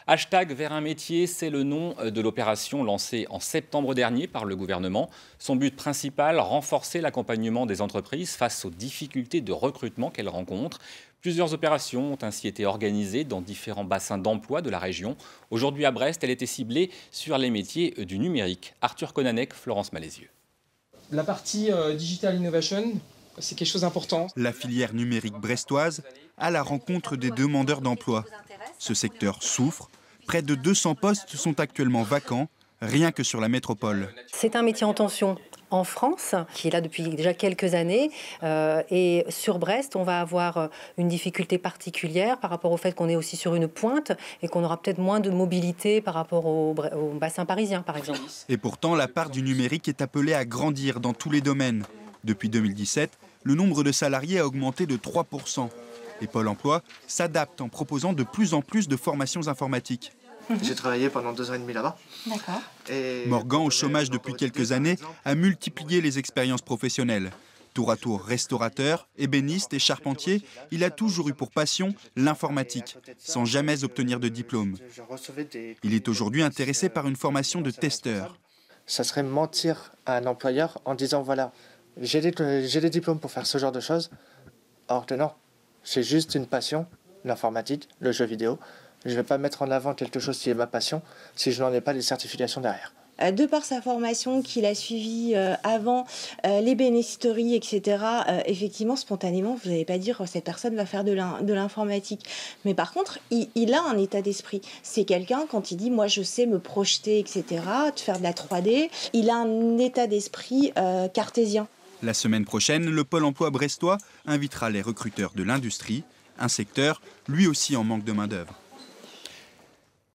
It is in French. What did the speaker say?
Hashtag vers un métier, c'est le nom de l'opération lancée en septembre dernier par le gouvernement. Son but principal, renforcer l'accompagnement des entreprises face aux difficultés de recrutement qu'elles rencontrent. Plusieurs opérations ont ainsi été organisées dans différents bassins d'emploi de la région. Aujourd'hui à Brest, elle était ciblée sur les métiers du numérique. Arthur Konanek, Florence Malézieux. La partie Digital Innovation, c'est quelque chose d'important. La filière numérique brestoise à la rencontre des demandeurs d'emploi. Ce secteur souffre. Près de 200 postes sont actuellement vacants, rien que sur la métropole. C'est un métier en tension en France, qui est là depuis déjà quelques années. Et sur Brest, on va avoir une difficulté particulière par rapport au fait qu'on est aussi sur une pointe et qu'on aura peut-être moins de mobilité par rapport au bassin parisien, par exemple. Et pourtant, la part du numérique est appelée à grandir dans tous les domaines. Depuis 2017, le nombre de salariés a augmenté de 3%. Et Pôle emploi s'adapte en proposant de plus en plus de formations informatiques. J'ai travaillé pendant 2 ans et demi là-bas. D'accord. Morgan, au chômage depuis quelques années, a multiplié les expériences professionnelles. Tour à tour restaurateur, ébéniste et charpentier, il a toujours eu pour passion l'informatique, sans jamais obtenir de diplôme. Il est aujourd'hui intéressé par une formation de testeur. Ça serait mentir à un employeur en disant voilà, j'ai des diplômes pour faire ce genre de choses. Or que non, c'est juste une passion, l'informatique, le jeu vidéo. Je ne vais pas mettre en avant quelque chose qui est ma passion si je n'en ai pas les certifications derrière. De par sa formation qu'il a suivie avant, l'ébénisterie, etc., effectivement, spontanément, vous n'allez pas dire « cette personne va faire de l'informatique ». Mais par contre, il a un état d'esprit. C'est quelqu'un, quand il dit « moi, je sais me projeter, etc., de faire de la 3D », il a un état d'esprit cartésien. La semaine prochaine, le Pôle emploi brestois invitera les recruteurs de l'industrie, un secteur lui aussi en manque de main-d'œuvre.